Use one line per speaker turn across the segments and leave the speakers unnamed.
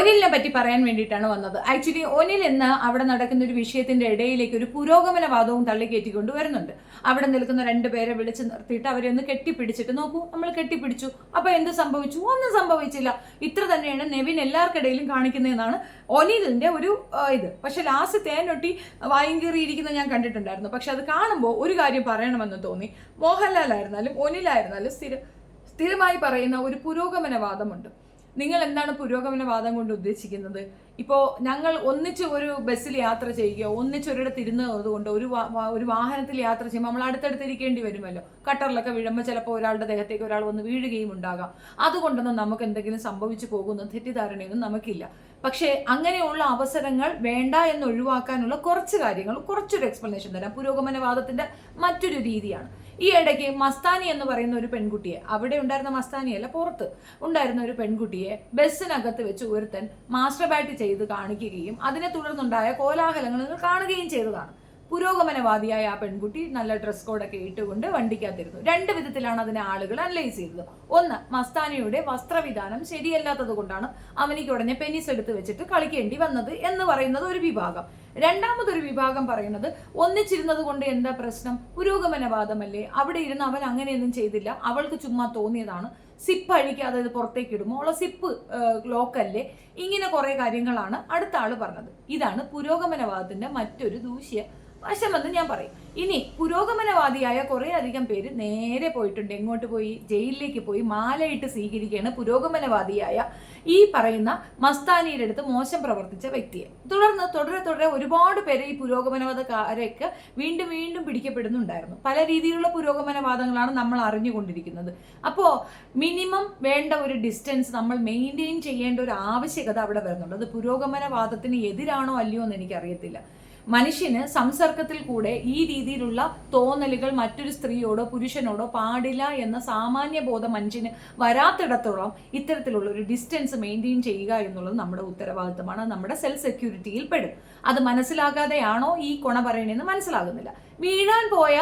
ഒനിലിനെ പറ്റി പറയാൻ വേണ്ടിയിട്ടാണ് വന്നത്. ആക്ച്വലി ഒനിൽ എന്ന് അവിടെ നടക്കുന്ന ഒരു വിഷയത്തിന്റെ ഇടയിലേക്ക് ഒരു പുരോഗമനവാദവും തള്ളിക്കയറ്റിക്കൊണ്ട് വരുന്നുണ്ട്. അവിടെ നിൽക്കുന്ന രണ്ടുപേരെ വിളിച്ച് നിർത്തിയിട്ട് അവരെ ഒന്ന് കെട്ടിപ്പിടിച്ചിട്ട് നോക്കൂ, നമ്മൾ കെട്ടിപ്പിടിച്ചു, അപ്പൊ എന്ത് സംഭവിച്ചു? ഒന്നും സംഭവിച്ചില്ല. ഇത്ര തന്നെയാണ് നെവിൻ എല്ലാവർക്കിടയിലും കാണിക്കുന്നതെന്നാണ് ഒനിലിന്റെ ഒരു ഇത്. പക്ഷെ ലാസ്റ്റ് തേനൊട്ടി വായും കീറിയിരിക്കുന്നത് ഞാൻ കണ്ടിട്ടുണ്ടായിരുന്നു. പക്ഷെ അത് കാണുമ്പോൾ ഒരു കാര്യം പറയണമെന്ന് തോന്നി. മോഹൻലാൽ ആയിരുന്നാലും ഒനിലായിരുന്നാലും സ്ഥിരമായി പറയുന്ന ഒരു പുരോഗമനവാദമുണ്ട്. നിങ്ങൾ എന്താണ് പുരോഗമനവാദം കൊണ്ട് ഉദ്ദേശിക്കുന്നത്? ഇപ്പോൾ ഞങ്ങൾ ഒന്നിച്ച് ഒരു ബസ്സിൽ യാത്ര ചെയ്യുകയോ ഒന്നിച്ചൊരിടത്ത് ഇരുന്നത് കൊണ്ട് ഒരു വാഹനത്തിൽ യാത്ര ചെയ്യുമ്പോൾ നമ്മൾ അടുത്തടുത്തിരിക്കേണ്ടി വരുമല്ലോ. കട്ടറിലൊക്കെ വീഴുമ്പോൾ ചിലപ്പോൾ ഒരാളുടെ ദേഹത്തേക്ക് ഒരാൾ വന്ന് വീഴുകയും ഉണ്ടാകാം. അതുകൊണ്ടൊന്നും നമുക്ക് എന്തെങ്കിലും സംഭവിച്ചു പോകുന്ന തെറ്റിദ്ധാരണയൊന്നും നമുക്കില്ല. പക്ഷേ അങ്ങനെയുള്ള അവസരങ്ങൾ വേണ്ട എന്ന് ഒഴിവാക്കാനുള്ള കുറച്ച് കാര്യങ്ങൾ, കുറച്ചൊരു എക്സ്പ്ലനേഷൻ തരാം. പുരോഗമനവാദത്തിന്റെ മറ്റൊരു രീതിയാണ്. ഈ ഇടയ്ക്ക് മസ്താനി എന്ന് പറയുന്ന ഒരു പെൺകുട്ടിയെ, അവിടെ ഉണ്ടായിരുന്ന മസ്താനിയല്ല, പുറത്ത് ഉണ്ടായിരുന്ന ഒരു പെൺകുട്ടിയെ ബസ്സിനകത്ത് വെച്ച് ഒരുത്തൻ മാസ്റ്റർബാറ്റ് ചെയ്ത് കാണിക്കുകയും അതിനെ തുടർന്നുണ്ടായ കോലാഹലങ്ങൾ നിങ്ങൾ കാണുകയും ചെയ്തതാണ്. പുരോഗമനവാദിയായ ആ പെൺകുട്ടി നല്ല ഡ്രസ് കോഡൊക്കെ ഇട്ടുകൊണ്ട് വണ്ടിക്കകത്തിരുന്നു. രണ്ട് വിധത്തിലാണ് അതിനെ ആളുകൾ അനലൈസ് ചെയ്തത്. ഒന്ന്, മസ്താനിയുടെ വസ്ത്രവിധാനം ശരിയല്ലാത്തത് കൊണ്ടാണ് അവനിക്ക് ഉടനെ പെനിസ് എടുത്ത് വെച്ചിട്ട് കളിക്കേണ്ടി വന്നത് എന്ന് പറയുന്നത് ഒരു വിഭാഗം. രണ്ടാമതൊരു വിഭാഗം പറയുന്നത് ഒന്നിച്ചിരുന്നത് കൊണ്ട് എന്താ പ്രശ്നം, പുരോഗമനവാദമല്ലേ, അവിടെ ഇരുന്ന് അവൻ അങ്ങനെയൊന്നും ചെയ്തില്ല, അവൾക്ക് ചുമ്മാ തോന്നിയതാണ്, സിപ്പ് അഴിക്കാതെ ഇത് പുറത്തേക്ക് ഇടുമോ, ഉള്ള സിപ്പ് ലോക്കല്ലേ, ഇങ്ങനെ കുറെ കാര്യങ്ങളാണ് അടുത്ത ആള് പറഞ്ഞത്. ഇതാണ് പുരോഗമനവാദത്തിന്റെ മറ്റൊരു ദൂഷ്യ വശമെന്ന് ഞാൻ പറയും. ഇനി പുരോഗമനവാദിയായ കുറെ അധികം പേര് നേരെ പോയിട്ടുണ്ട്. എങ്ങോട്ട് പോയി? ജയിലിലേക്ക് പോയി മാലയിട്ട് സ്വീകരിക്കുകയാണ് പുരോഗമനവാദിയായ ഈ പറയുന്ന മസ്താനിയുടെ അടുത്ത് മോശം പ്രവർത്തിച്ച വ്യക്തിയെ. തുടരെ ഒരുപാട് പേര് ഈ പുരോഗമനവാദക്കാരൊക്കെ വീണ്ടും വീണ്ടും പിടിക്കപ്പെടുന്നുണ്ടായിരുന്നു. പല രീതിയിലുള്ള പുരോഗമനവാദങ്ങളാണ് നമ്മൾ അറിഞ്ഞുകൊണ്ടിരിക്കുന്നത്. അപ്പോൾ മിനിമം വേണ്ട ഒരു ഡിസ്റ്റൻസ് നമ്മൾ മെയിൻറ്റെയിൻ ചെയ്യേണ്ട ഒരു ആവശ്യകത അവിടെ വരുന്നുണ്ട്. അത് പുരോഗമനവാദത്തിന് എതിരാണോ അല്ലയോ എന്ന് എനിക്കറിയത്തില്ല. മനുഷ്യന് സംസർഗത്തിൽ കൂടെ ഈ രീതിയിലുള്ള തോന്നലുകൾ മറ്റൊരു സ്ത്രീയോടോ പുരുഷനോടോ പാടില്ല എന്ന സാമാന്യ ബോധം മനുഷ്യന് വരാത്തിടത്തോളം ഇത്തരത്തിലുള്ള ഒരു ഡിസ്റ്റൻസ് മെയിൻറ്റെയിൻ ചെയ്യുക എന്നുള്ളത് നമ്മുടെ ഉത്തരവാദിത്തമാണ്. നമ്മുടെ സെൽഫ് സെക്യൂരിറ്റിയിൽ പെടും. അത് മനസ്സിലാകാതെയാണോ ഈ കൊണ പറയണെന്ന് മനസ്സിലാകുന്നില്ല. വീഴാൻ പോയ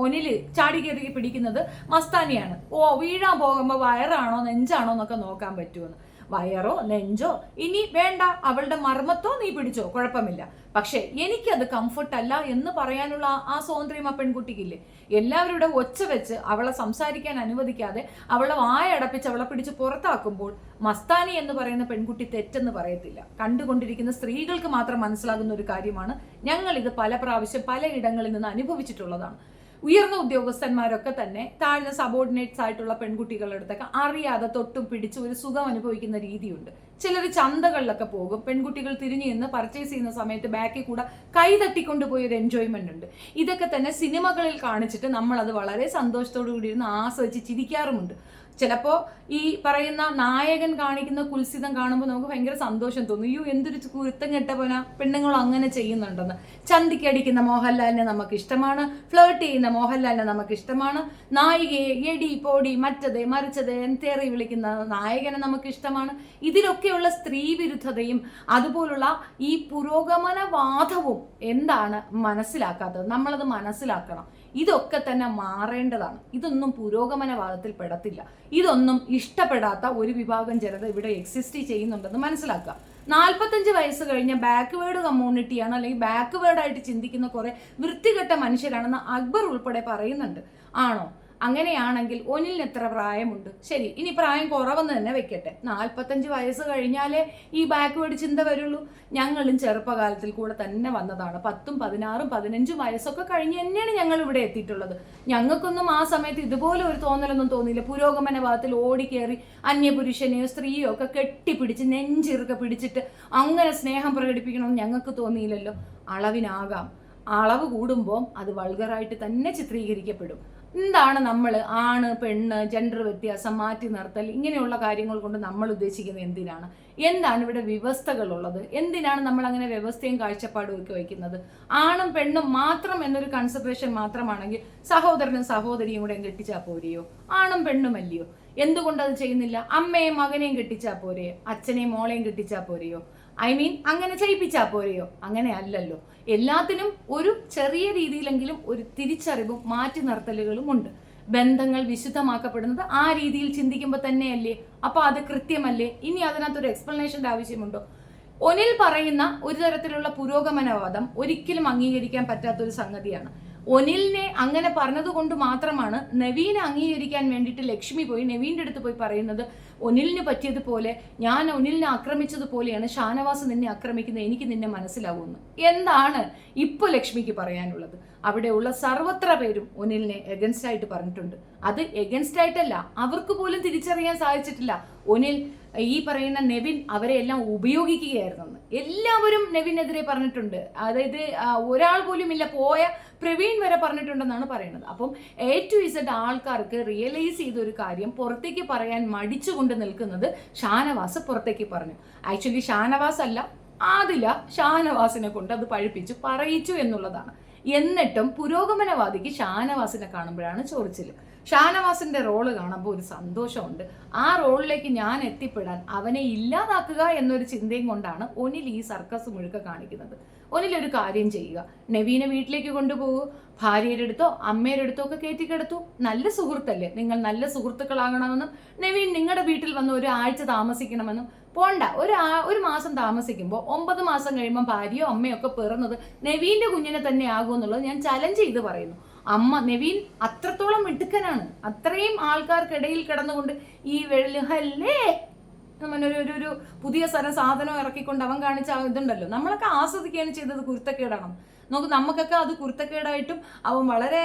ഒനില് ചാടി കയറി പിടിക്കുന്നത് മസ്താനിയാണ്. വീഴാൻ പോകുമ്പോൾ വയറാണോ നെഞ്ചാണോ എന്നൊക്കെ നോക്കാൻ പറ്റുമെന്ന്. വയറോ നെഞ്ചോ ഇനി വേണ്ട, അവളുടെ മർമ്മത്തോ നീ പിടിച്ചോ, കുഴപ്പമില്ല. പക്ഷെ എനിക്കത് കംഫർട്ട് അല്ല എന്ന് പറയാനുള്ള ആ സ്വാതന്ത്ര്യം ആ പെൺകുട്ടിക്കില്ലേ? എല്ലാവരുടെ ഒച്ച വെച്ച് അവളെ സംസാരിക്കാൻ അനുവദിക്കാതെ അവളെ വായടപ്പിച്ച് അവളെ പിടിച്ച് പുറത്താക്കുമ്പോൾ മസ്താനി എന്ന് പറയുന്ന പെൺകുട്ടി തെറ്റെന്ന് പറയത്തില്ല. കണ്ടുകൊണ്ടിരിക്കുന്ന സ്ത്രീകൾക്ക് മാത്രം മനസ്സിലാകുന്ന ഒരു കാര്യമാണ്. ഞങ്ങൾ ഇത് പല പ്രാവശ്യം പല ഇടങ്ങളിൽ നിന്ന് അനുഭവിച്ചിട്ടുള്ളതാണ്. ഉയർന്ന ഉദ്യോഗസ്ഥന്മാരൊക്കെ തന്നെ താഴ്ന്ന സബോർഡിനേറ്റ്സ് ആയിട്ടുള്ള പെൺകുട്ടികളുടെ അടുത്തൊക്കെ അറിയാതെ തൊട്ടും പിടിച്ച് ഒരു സുഖം അനുഭവിക്കുന്ന രീതിയുണ്ട്. ചിലർ ചന്തകളിലൊക്കെ പോകും, പെൺകുട്ടികൾ തിരിഞ്ഞു നിന്ന് പർച്ചേസ് ചെയ്യുന്ന സമയത്ത് ബാക്കിൽ കൂടെ കൈ തട്ടിക്കൊണ്ടുപോയി ഒരു എൻജോയ്മെന്റ് ഉണ്ട്. ഇതൊക്കെ തന്നെ സിനിമകളിൽ കാണിച്ചിട്ട് നമ്മൾ അത് വളരെ സന്തോഷത്തോടു കൂടി ഇരുന്ന് ആസ്വദിച്ച് ചിരിക്കാറുമുണ്ട്. ചിലപ്പോൾ ഈ പറയുന്ന നായകൻ കാണിക്കുന്ന കുൽസിതം കാണുമ്പോൾ നമുക്ക് ഭയങ്കര സന്തോഷം തോന്നും. അയ്യോ എന്തൊരു കുരുത്തം കെട്ടപ്പോന പെണ്ണുങ്ങൾ അങ്ങനെ ചെയ്യുന്നുണ്ടെന്ന്. ചന്തിക്കടിക്കുന്ന മോഹൻലാലിനെ നമുക്ക് ഇഷ്ടമാണ്, ഫ്ലേർട്ട് ചെയ്യുന്ന മോഹൻലാലിനെ നമുക്ക് ഇഷ്ടമാണ്, നായികയെ എടി പോടി മറ്റത് മറിച്ചത് എന്തേറി വിളിക്കുന്ന നായകനെ നമുക്ക് ഇഷ്ടമാണ്. ഇതിലൊക്കെയുള്ള സ്ത്രീ വിരുദ്ധതയും അതുപോലുള്ള ഈ പുരോഗമനവാദവും എന്താണ് മനസ്സിലാക്കാത്തത്? നമ്മളത് മനസ്സിലാക്കണം. ഇതൊക്കെ തന്നെ മാറേണ്ടതാണ്. ഇതൊന്നും പുരോഗമനവാദത്തിൽ പെടത്തില്ല. ഇതൊന്നും ഇഷ്ടപ്പെടാത്ത ഒരു വിഭാഗം ജനത ഇവിടെ എക്സിസ്റ്റ് ചെയ്യുന്നുണ്ടെന്ന് മനസ്സിലാക്കുക. 45 വയസ്സ് കഴിഞ്ഞ ബാക്ക്വേർഡ് കമ്മ്യൂണിറ്റിയാണ്, അല്ലെങ്കിൽ ബാക്ക്വേർഡായിട്ട് ചിന്തിക്കുന്ന കുറെ വൃത്തികെട്ട മനുഷ്യരാണെന്ന് അക്ബർ ഉൾപ്പെടെ പറയുന്നുണ്ട്. ആണോ? അങ്ങനെയാണെങ്കിൽ ഒനിലിന് എത്ര പ്രായമുണ്ട്? ശരി, ഇനി പ്രായം കുറവെന്ന് തന്നെ വെക്കട്ടെ. 45 വയസ്സ് കഴിഞ്ഞാലേ ഈ ബാക്ക്വേർഡ് ചിന്ത വരുള്ളൂ. ഞങ്ങളും ചെറുപ്പകാലത്തിൽ കൂടെ തന്നെ വന്നതാണ്. 10, 16, 15 വയസ്സൊക്കെ കഴിഞ്ഞ് തന്നെയാണ് ഞങ്ങൾ ഇവിടെ എത്തിയിട്ടുള്ളത്. ഞങ്ങൾക്കൊന്നും ആ സമയത്ത് ഇതുപോലെ ഒരു തോന്നലൊന്നും തോന്നിയില്ല. പുരോഗമനവാദത്തിൽ ഓടിക്കേറി അന്യപുരുഷനെയോ സ്ത്രീയോ ഒക്കെ കെട്ടിപ്പിടിച്ച് നെഞ്ചിറുക്കെ പിടിച്ചിട്ട് അങ്ങനെ സ്നേഹം പ്രകടിപ്പിക്കണമെന്ന് ഞങ്ങൾക്ക് തോന്നിയില്ലല്ലോ. അളവിനാകാം, അളവ് കൂടുമ്പോൾ അത് വൾഗറായിട്ട് തന്നെ ചിത്രീകരിക്കപ്പെടും. എന്താണ് നമ്മൾ ആണ് പെണ്ണ് ജെൻഡർ വ്യത്യാസം മാറ്റി നിർത്തൽ ഇങ്ങനെയുള്ള കാര്യങ്ങൾ കൊണ്ട് നമ്മൾ ഉദ്ദേശിക്കുന്നത് എന്താണ് ഇവിടെ വ്യവസ്ഥകളുള്ളത്? എന്തിനാണ് നമ്മൾ അങ്ങനെ വ്യവസ്ഥയും കാഴ്ചപ്പാടും ഒക്കെ വയ്ക്കുന്നത്? ആണും പെണ്ണും മാത്രം എന്നൊരു കൺസെപ്റ്റേഷൻ മാത്രമാണെങ്കിൽ സഹോദരനും സഹോദരിയും കൂടെ കെട്ടിച്ചാൽ പോരെയോ? ആണും പെണ്ണുമല്ലയോ? എന്തുകൊണ്ടത് ചെയ്യുന്നില്ല? അമ്മയും മകനെയും കെട്ടിച്ചാൽ പോരെയോ? അച്ഛനെയും മോളെയും കെട്ടിച്ചാൽ പോരെയോ? അങ്ങനെ ചെയ്യിപ്പിച്ചാൽ പോരെയോ? അങ്ങനെ അല്ലല്ലോ. എല്ലാത്തിനും ഒരു ചെറിയ രീതിയിലെങ്കിലും ഒരു തിരിച്ചറിവും മാറ്റി നിർത്തലുകളും ഉണ്ട്. ബന്ധങ്ങൾ വിശുദ്ധമാക്കപ്പെടുന്നത് ആ രീതിയിൽ ചിന്തിക്കുമ്പോൾ തന്നെയല്ലേ? അപ്പൊ അത് കൃത്യമല്ലേ? ഇനി അതിനകത്തൊരു എക്സ്പ്ലനേഷന്റെ ആവശ്യമുണ്ടോ? ഒനിൽ പറയുന്ന ഒരു തരത്തിലുള്ള പുരോഗമനവാദം ഒരിക്കലും അംഗീകരിക്കാൻ പറ്റാത്തൊരു സംഗതിയാണ്. ഒനിലിനെ അങ്ങനെ പറഞ്ഞതുകൊണ്ട് മാത്രമാണ് നവീനെ അംഗീകരിക്കാൻ വേണ്ടിയിട്ട് ലക്ഷ്മി പോയി നവീൻ്റെ അടുത്ത് പോയി പറയുന്നത്, ഒനിലിന് പറ്റിയതുപോലെ ഞാൻ ഒനിലിനെ ആക്രമിച്ചതുപോലെയാണ് ഷാനവാസ് നിന്നെ ആക്രമിക്കുന്നത്, എനിക്ക് നിന്നെ മനസ്സിലാവുമെന്ന്. എന്താണ് ഇപ്പോൾ ലക്ഷ്മിക്ക് പറയാനുള്ളത്? അവിടെയുള്ള സർവത്ര പേരും ഒനിലിനെ എഗൻസ്റ്റ് ആയിട്ട് പറഞ്ഞിട്ടുണ്ട്. അത് എഗൻസ്റ്റ് ആയിട്ടല്ല, അവർക്ക് പോലും തിരിച്ചറിയാൻ സാധിച്ചിട്ടില്ല ഒനിൽ ഈ പറയുന്ന നെവിൻ അവരെ എല്ലാം ഉപയോഗിക്കുകയായിരുന്നെന്ന്. എല്ലാവരും നെവിനെതിരെ പറഞ്ഞിട്ടുണ്ട്. അതായത് ഒരാൾ പോലും ഇല്ല, പോയ പ്രവീൺ വരെ പറഞ്ഞിട്ടുണ്ടെന്നാണ് പറയുന്നത്. അപ്പം A to Z ആൾക്കാർക്ക് റിയലൈസ് ചെയ്ത ഒരു കാര്യം പുറത്തേക്ക് പറയാൻ മടിച്ചുകൊണ്ട് നിൽക്കുന്നത് ഷാനവാസ് പുറത്തേക്ക് പറഞ്ഞു. ആക്ച്വലി ഷാനവാസ് അല്ല, ആദില ഷാനവാസിനെ കൊണ്ട് അത് പഴിപ്പിച്ചു പറയിച്ചു എന്നുള്ളതാണ്. എന്നിട്ടും പുരോഗമനവാദിക്ക് ഷാനവാസിനെ കാണുമ്പോഴാണ് ചൊറിച്ചിൽ. ഷാനവാസിന്റെ റോള് കാണുമ്പോൾ ഒരു സന്തോഷമുണ്ട്. ആ റോളിലേക്ക് ഞാൻ എത്തിപ്പെടാൻ അവനെ ഇല്ലാതാക്കുക എന്നൊരു ചിന്തയും കൊണ്ടാണ് ഒനിൽ ഈ സർക്കസ് മുഴുക്ക കാണിക്കുന്നത്. ഒനിലൊരു കാര്യം ചെയ്യുക, നവീനെ വീട്ടിലേക്ക് കൊണ്ടുപോകൂ, ഭാര്യയുടെ അടുത്തോ അമ്മയുടെ അടുത്തോ ഒക്കെ കയറ്റിക്കെടുത്തു. നല്ല സുഹൃത്തല്ലേ, നിങ്ങൾ നല്ല സുഹൃത്തുക്കളാകണമെന്നും നവീൻ നിങ്ങളുടെ വീട്ടിൽ വന്ന് ഒരു ആഴ്ച താമസിക്കണമെന്നും പോണ്ട. ഒരു മാസം താമസിക്കുമ്പോൾ 9 മാസം കഴിയുമ്പോൾ ഭാര്യയോ അമ്മയോ ഒക്കെ പിറന്നത് നവീന്റെ കുഞ്ഞിനെ തന്നെ ആകുമെന്നുള്ളത് ഞാൻ ചലഞ്ച് ചെയ്ത് പറയുന്നു. നവീൻ അത്രത്തോളം മിടുക്കനാണ്. അത്രയും ആൾക്കാർക്കിടയിൽ കിടന്നുകൊണ്ട് ഈ ഹല്ലേ ഒരു പുതിയ സാധനം ഇറക്കിക്കൊണ്ട് അവൻ കാണിച്ച ഇതുണ്ടല്ലോ, നമ്മളൊക്കെ ആസ്വദിക്കുകയാണ് ചെയ്തത്. കുരുത്തക്കേടാണ് നമുക്കൊക്കെ അത് കുരുത്തക്കേടായിട്ടും അവൻ വളരെ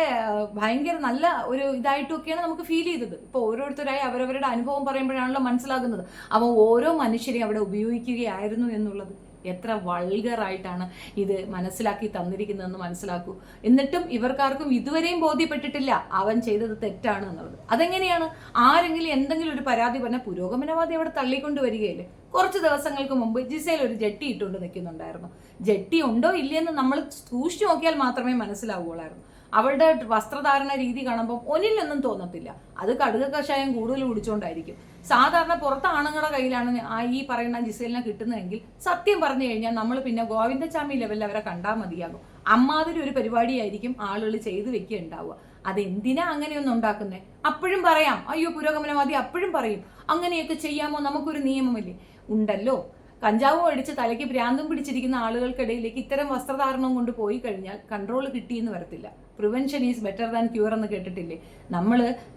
ഭയങ്കര നല്ല ഒരു ഇതായിട്ടും ഒക്കെയാണ് നമുക്ക് ഫീൽ ചെയ്തത്. ഇപ്പോൾ ഓരോരുത്തരായി അവരവരുടെ അനുഭവം പറയുമ്പോഴാണല്ലോ മനസ്സിലാകുന്നത് അവൻ ഓരോ മനുഷ്യരെയും അവിടെ ഉപയോഗിക്കുകയായിരുന്നു എന്നുള്ളത്. എത്ര വൾഗറായിട്ടാണ് ഇത് മനസ്സിലാക്കി തന്നിരിക്കുന്നതെന്ന് മനസ്സിലാക്കൂ. എന്നിട്ടും ഇവർക്കാർക്കും ഇതുവരെയും ബോധ്യപ്പെട്ടിട്ടില്ല അവൻ ചെയ്തത് തെറ്റാണ് എന്നുള്ളത്. അതെങ്ങനെയാണ്? ആരെങ്കിലും എന്തെങ്കിലും ഒരു പരാതി പറഞ്ഞാൽ പുരോഗമനവാദി അവിടെ തള്ളിക്കൊണ്ട് വരികയില്ലേ? കുറച്ച് ദിവസങ്ങൾക്ക് മുമ്പ് ജിസേൽ ഒരു ജെട്ടി ഇട്ടുകൊണ്ട് നിൽക്കുന്നുണ്ടായിരുന്നു. ജെട്ടി ഉണ്ടോ ഇല്ലയെന്ന് നമ്മൾ സൂക്ഷിച്ചു നോക്കിയാൽ മാത്രമേ മനസ്സിലാവുകയുള്ളായിരുന്നു. അവളുടെ വസ്ത്രധാരണ രീതി കാണുമ്പോൾ ഒനിലൊന്നും തോന്നത്തില്ല. അത് കടുക കഷായം കൂടുതൽ കുടിച്ചുകൊണ്ടായിരിക്കും. സാധാരണ പുറത്ത് ആണുങ്ങളുടെ കയ്യിലാണ് ഈ പറയുന്ന ജിസേലിനെ കിട്ടുന്നതെങ്കിൽ സത്യം പറഞ്ഞു കഴിഞ്ഞാൽ നമ്മൾ പിന്നെ ഗോവിന്ദചാമി ലെവലിൽ അവരെ കണ്ടാൽ മതിയാകും. അമ്മാതിരി ഒരു പരിപാടിയായിരിക്കും ആളുകൾ ചെയ്തു വെക്കുകയുണ്ടാവുക. അതെന്തിനാ അങ്ങനെയൊന്നും ഉണ്ടാക്കുന്നേ? അപ്പോഴും പറയാം, അയ്യോ പുരോഗമനവാദി അപ്പോഴും പറയും അങ്ങനെയൊക്കെ ചെയ്യാമോ, നമുക്കൊരു നിയമമില്ലേ? ഉണ്ടല്ലോ. കഞ്ചാവും അടിച്ച് തലയ്ക്ക് ഭ്രാന്തും പിടിച്ചിരിക്കുന്ന ആളുകൾക്കിടയിലേക്ക് ഇത്തരം വസ്ത്രധാരണം കൊണ്ട് പോയി കഴിഞ്ഞാൽ കൺട്രോൾ കിട്ടിയെന്ന് വരത്തില്ല. Prevention is better than cure എന്ന് കേട്ടിട്ടില്ലേ?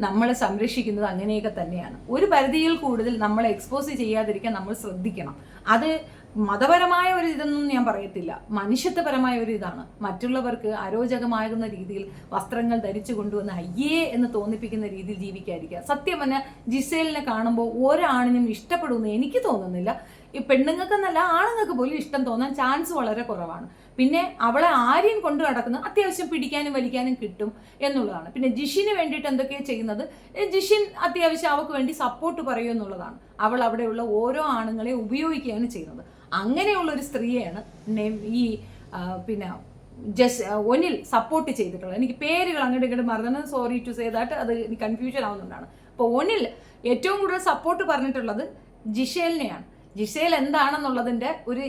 നമ്മളെ സംരക്ഷിക്കുന്നത് അങ്ങനെയൊക്കെ തന്നെയാണ്. ഒരു പരിധിയിൽ കൂടുതൽ നമ്മളെ എക്സ്പോസ് ചെയ്യാതിരിക്കാൻ നമ്മൾ ശ്രദ്ധിക്കണം. അത് മതപരമായ ഒരു ഇതൊന്നും ഞാൻ പറയത്തില്ല, മനുഷ്യത്വപരമായ ഒരു ഇതാണ്. മറ്റുള്ളവർക്ക് അരോചകമാകുന്ന രീതിയിൽ വസ്ത്രങ്ങൾ ധരിച്ചു കൊണ്ടുവന്ന് അയ്യേ എന്ന് തോന്നിപ്പിക്കുന്ന രീതിയിൽ ജീവിക്കാതിരിക്കുക. സത്യം പറഞ്ഞാൽ ജിസേലിനെ കാണുമ്പോൾ ഒരാണിനും ഇഷ്ടപ്പെടുമെന്ന് എനിക്ക് തോന്നുന്നില്ല. ഈ പെണ്ണുങ്ങൾക്കെന്നല്ല ആണുങ്ങൾക്ക് പോലും ഇഷ്ടം തോന്നാൻ ചാൻസ് വളരെ കുറവാണ്. പിന്നെ അവളെ ആരെയും കൊണ്ടു നടക്കുന്നത് അത്യാവശ്യം പിടിക്കാനും വലിക്കാനും കിട്ടും എന്നുള്ളതാണ്. പിന്നെ ജിഷിന് വേണ്ടിയിട്ട് എന്തൊക്കെയാണ് ചെയ്യുന്നത്, ജിഷിൻ അത്യാവശ്യം അവൾക്ക് വേണ്ടി സപ്പോർട്ട് പറയും എന്നുള്ളതാണ്. അവൾ അവിടെയുള്ള ഓരോ ആണുങ്ങളെ ഉപയോഗിക്കുകയാണ് ചെയ്യുന്നത്. അങ്ങനെയുള്ളൊരു സ്ത്രീയാണ് ഈ പിന്നെ ഒനിൽ സപ്പോർട്ട് ചെയ്തിട്ടുള്ളത്. എനിക്ക് പേരുകൾ അങ്ങോട്ട് ഇങ്ങോട്ട് മറന്നത്, സോറി ടു സേ ദാറ്റ്, അത് കൺഫ്യൂഷൻ ആവുന്നതുകൊണ്ടാണ്. അപ്പോൾ ഒനിൽ ഏറ്റവും കൂടുതൽ സപ്പോർട്ട് പറഞ്ഞിട്ടുള്ളത് ജിഷേലിനെയാണ്. ജിസേൽ എന്താണെന്നുള്ളതിൻ്റെ ഒരു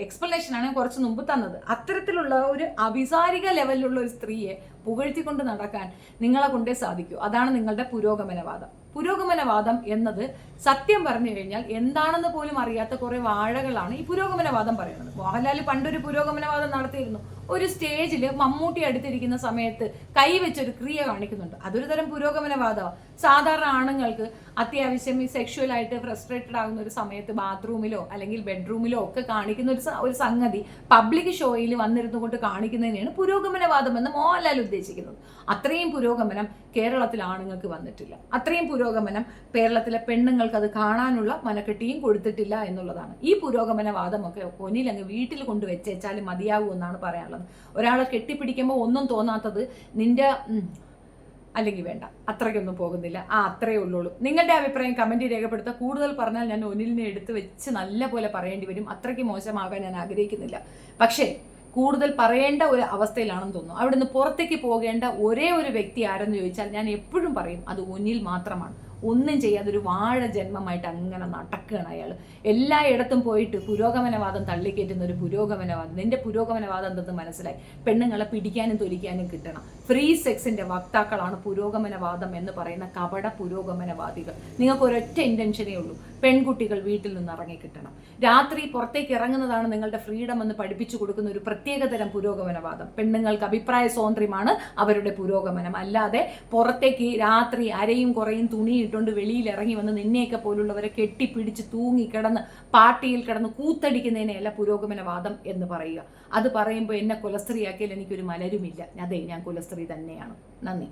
എക്സ്പ്ലനേഷനാണ് കുറച്ച് മുമ്പ് തന്നത്. അത്തരത്തിലുള്ള ഒരു അവിചാരിക ലെവലിലുള്ള ഒരു സ്ത്രീയെ പുകഴ്ത്തിക്കൊണ്ട് നടക്കാൻ നിങ്ങളെ കൊണ്ടേ സാധിക്കൂ. അതാണ് നിങ്ങളുടെ പുരോഗമനവാദം. പുരോഗമനവാദം എന്നത് സത്യം പറഞ്ഞു കഴിഞ്ഞാൽ എന്താണെന്ന് പോലും അറിയാത്ത കുറെ വാഴകളാണ് ഈ പുരോഗമനവാദം പറയുന്നത്. മോഹൻലാൽ പണ്ടൊരു പുരോഗമനവാദം നടത്തിയിരുന്നു. ഒരു സ്റ്റേജിൽ മമ്മൂട്ടി അടുത്തിരിക്കുന്ന സമയത്ത് കൈവച്ചൊരു ക്രിയ കാണിക്കുന്നുണ്ട്. അതൊരു തരം പുരോഗമനവാദമാണ്. സാധാരണ ആണുങ്ങൾക്ക് അത്യാവശ്യം ഈ സെക്ഷുവലായിട്ട് ഫ്രസ്ട്രേറ്റഡ് ആകുന്ന ഒരു സമയത്ത് ബാത്റൂമിലോ അല്ലെങ്കിൽ ബെഡ്റൂമിലോ ഒക്കെ കാണിക്കുന്ന ഒരു സംഗതി പബ്ലിക് ഷോയിൽ വന്നിരുന്നു കൊണ്ട് കാണിക്കുന്നതിനെയാണ് പുരോഗമനവാദം എന്ന് മോഹൻലാൽ ഉദ്ദേശിക്കുന്നത്. അത്രയും പുരോഗമനം കേരളത്തിൽ ആണുങ്ങൾക്ക് വന്നിട്ടില്ല. അത്രയും പുരോഗമനം കേരളത്തിലെ പെണ്ണുങ്ങൾക്ക് അത് കാണാനുള്ള മനക്കെട്ടിയും കൊടുത്തിട്ടില്ല എന്നുള്ളതാണ്. ഈ പുരോഗമനവാദമൊക്കെ ഒന്നിലങ്ങ് വീട്ടിൽ കൊണ്ടുവച്ചേച്ചാലും മതിയാകുമെന്നാണ് പറയാനുള്ളത്. ഒരാളെ കെട്ടിപ്പിടിക്കുമ്പോൾ ഒന്നും തോന്നാത്തത് നിന്റെ അല്ലെങ്കിൽ വേണ്ട, അത്രയ്ക്കൊന്നും പോകുന്നില്ല, അത്രയേ ഉള്ളൂ. നിങ്ങളുടെ അഭിപ്രായം കമന്റ് രേഖപ്പെടുത്തുക. കൂടുതൽ പറഞ്ഞാൽ ഞാൻ ഒനിലിനെ എടുത്ത് വെച്ച് നല്ല പോലെ പറയേണ്ടി വരും. അത്രയ്ക്ക് മോശമാകാൻ ഞാൻ ആഗ്രഹിക്കുന്നില്ല. പക്ഷേ കൂടുതൽ പറയേണ്ട ഒരു അവസ്ഥയിലാണെന്ന് തോന്നുന്നു. അവിടുന്ന് പുറത്തേക്ക് പോകേണ്ട ഒരേ ഒരു വ്യക്തി ആരെന്ന് ചോദിച്ചാൽ ഞാൻ എപ്പോഴും പറയും അത് ഒനിൽ മാത്രമാണ്. ഒന്നും ചെയ്യാതെ ഒരു വാഴ ജന്മമായിട്ട് അങ്ങനെ നടക്കുകയാണ് അയാൾ. എല്ലായിടത്തും പോയിട്ട് പുരോഗമനവാദം തള്ളിക്കയറ്റുന്ന ഒരു പുരോഗമനവാദം. നിന്റെ പുരോഗമനവാദം എന്തെന്ന് മനസ്സിലായി? പെണ്ണുങ്ങളെ പിടിക്കാനും തൊലിക്കാനും കിട്ടണം. ഫ്രീ സെക്സിന്റെ വക്താക്കളാണ് പുരോഗമനവാദം എന്ന് പറയുന്ന കപട പുരോഗമനവാദികൾ. നിങ്ങൾക്ക് ഒരൊറ്റ ഇന്റൻഷനേ ഉള്ളൂ, പെൺകുട്ടികൾ വീട്ടിൽ നിന്ന് ഇറങ്ങി കിട്ടണം. രാത്രി പുറത്തേക്ക് ഇറങ്ങുന്നതാണ് നിങ്ങളുടെ ഫ്രീഡം എന്ന് പഠിപ്പിച്ചു കൊടുക്കുന്ന ഒരു പ്രത്യേകതരം പുരോഗമനവാദം. പെണ്ണുങ്ങൾക്ക് അഭിപ്രായ സ്വാതന്ത്ര്യമാണ് അവരുടെ പുരോഗമനം. അല്ലാതെ പുറത്തേക്ക് രാത്രി അരയും കുറയും തുണിയിട്ടുകൊണ്ട് വെളിയിൽ ഇറങ്ങി വന്ന് നിന്നെയൊക്കെ പോലുള്ളവരെ കെട്ടിപ്പിടിച്ച് തൂങ്ങിക്കിടന്ന് പാർട്ടിയിൽ കിടന്ന് കൂത്തടിക്കുന്നതിനെയല്ല പുരോഗമനവാദം എന്ന് പറയുക. അത് പറയുമ്പോൾ എന്നെ കുലസ്ത്രീയാക്കിയാൽ എനിക്കൊരു മലരുമില്ല. അതെ, ഞാൻ കുലസ്ത്രീ തന്നെയാണ്. നന്ദി.